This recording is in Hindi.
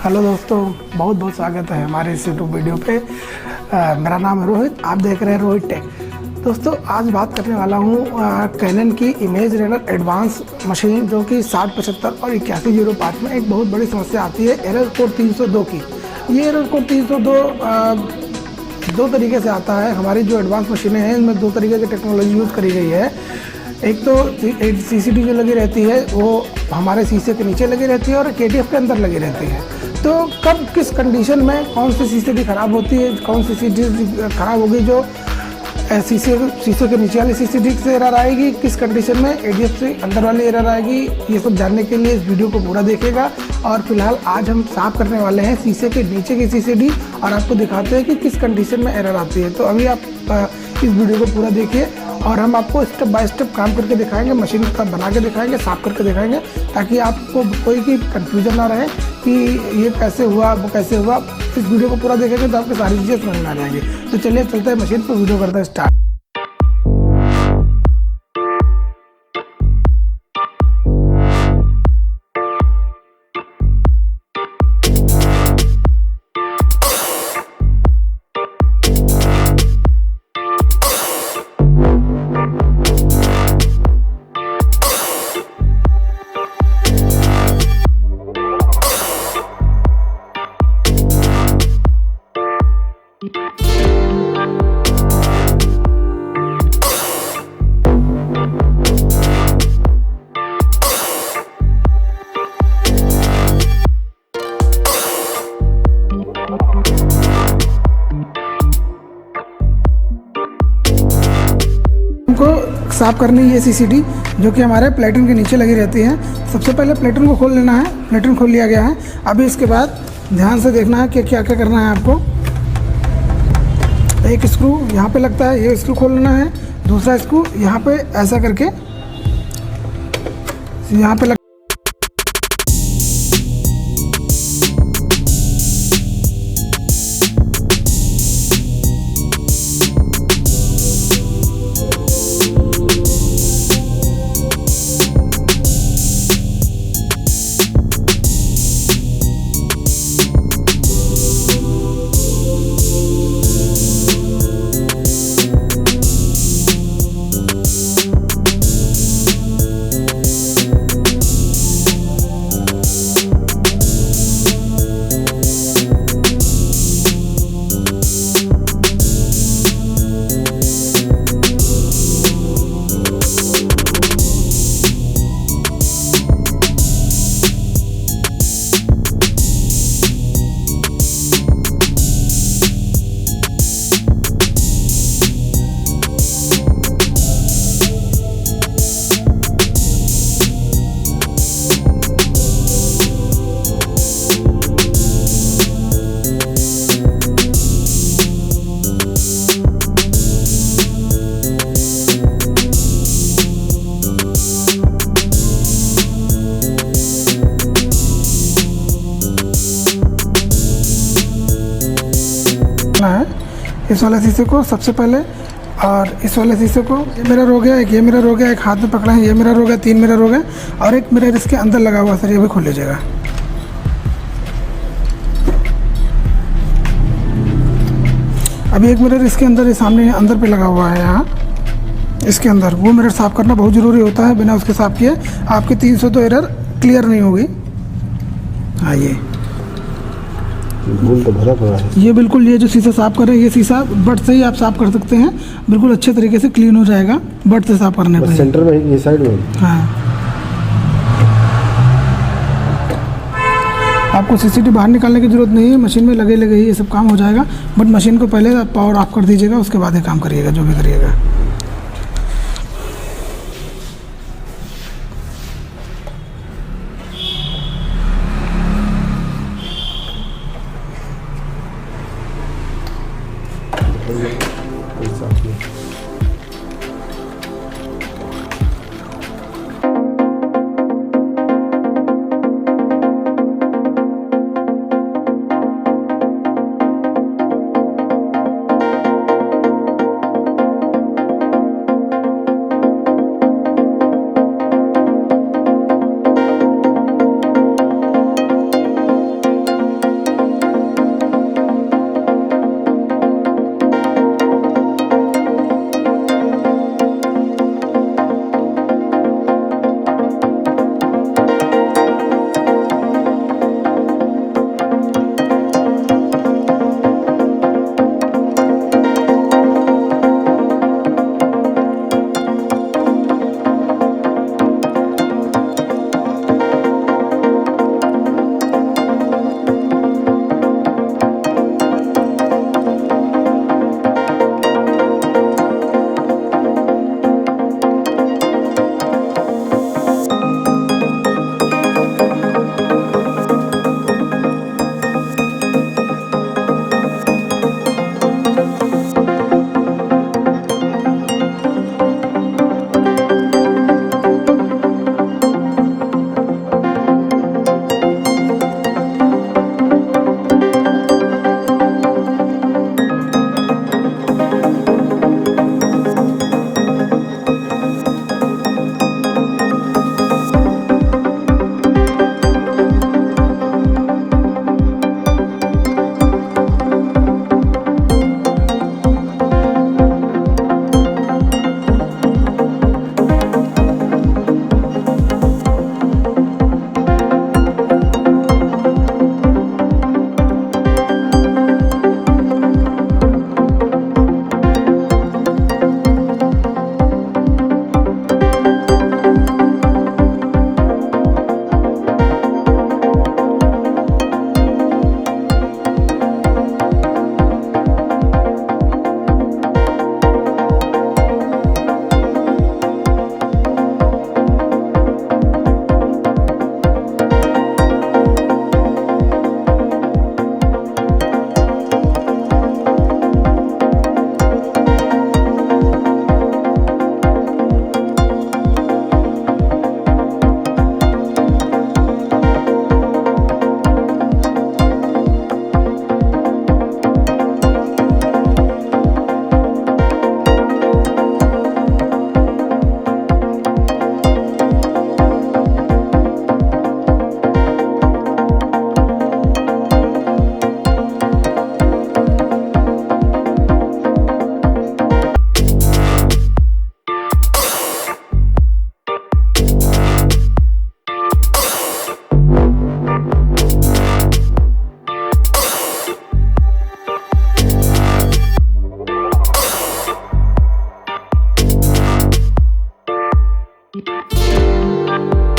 हेलो दोस्तों, बहुत बहुत स्वागत है हमारे इस यूट्यूब वीडियो पे। मेरा नाम है रोहित, आप देख रहे हैं रोहित-टेक। दोस्तों आज बात करने वाला हूँ कैनन की इमेज रीडर एडवांस मशीन, जो कि 6075 और 8105 में एक बहुत बड़ी समस्या आती है, एरर कोड 302 की। ये एरर कोड 302 दो तरीके से आता है। हमारी जो एडवांस मशीनें हैं इनमें दो तरीके की टेक्नोलॉजी यूज़ करी गई है। एक तो सीसीडी जो लगी रहती है वो हमारे शीशे के नीचे लगी रहती है और केटीएफ के अंदर लगी रहती है। तो कब किस कंडीशन में कौन सी सीसीडी ख़राब होती है, कौन सी सीसीडी ख़राब होगी, जो शीशे के नीचे वाली सीसीडी से एरर आएगी, किस कंडीशन में एडीएफ से अंदर वाली एरर आएगी, ये सब जानने के लिए इस वीडियो को पूरा देखिएगा। और फिलहाल आज हम साफ़ करने वाले हैं शीशे के नीचे की सीसीडी और आपको दिखाते हैं कि किस कंडीशन में एरर आती है। तो अभी आप इस वीडियो को पूरा देखिए और हम आपको स्टेप बाय स्टेप काम करके दिखाएंगे, मशीन का बना के दिखाएंगे, साफ़ करके दिखाएंगे, ताकि आपको कोई की कन्फ्यूजन ना रहे कि ये कैसे हुआ वो कैसे हुआ। इस वीडियो को पूरा देखेंगे तो आपको सारी चीज़ें समझ में आ जाएंगी। तो चलिए चलते हैं मशीन पर, वीडियो करते हैं स्टार्ट। को साफ़ करनी है ये सीसीडी, जो कि हमारे प्लेटन के नीचे लगी रहती है। सबसे पहले प्लेटन को खोल लेना है। प्लेटन खोल लिया गया है। अभी इसके बाद ध्यान से देखना है कि क्या क्या करना है आपको। एक स्क्रू यहाँ पे लगता है, ये स्क्रू खोल लेना है। दूसरा स्क्रू यहाँ पे ऐसा करके यहाँ पे है इस वाले शीशे को सबसे पहले, और इस वाले शीशे को, ये मिरर हो गया, एक ये मिरर हो गया, एक हाथ में पकड़ा है, ये मिरर हो गया, 3 मिरर हो गए और एक मिरर इसके अंदर लगा हुआ सर, ये भी खोल लीजिएगा। अभी एक मिरर इसके अंदर, सामने अंदर पे लगा हुआ है, यहाँ इसके अंदर, वो मिरर साफ़ करना बहुत ज़रूरी होता है। बिना उसके साफ़ किए आपकी 300 तो एरर क्लियर नहीं होगी। हाँ, तो भरा पड़ा है ये बिल्कुल, ये जो शीशा साफ़ कर रहे हैं, ये शीशा बट से ही आप साफ़ कर सकते हैं, बिल्कुल अच्छे तरीके से क्लीन हो जाएगा बट से साफ़ करने पर। सेंटर में, ये साइड में। हाँ, आपको सीसीडी बाहर निकालने की ज़रूरत नहीं है, मशीन में लगे ही ये सब काम हो जाएगा। बट मशीन को पहले आप पावर ऑफ कर दीजिएगा, उसके बाद ही काम करिएगा जो भी करिएगा। है।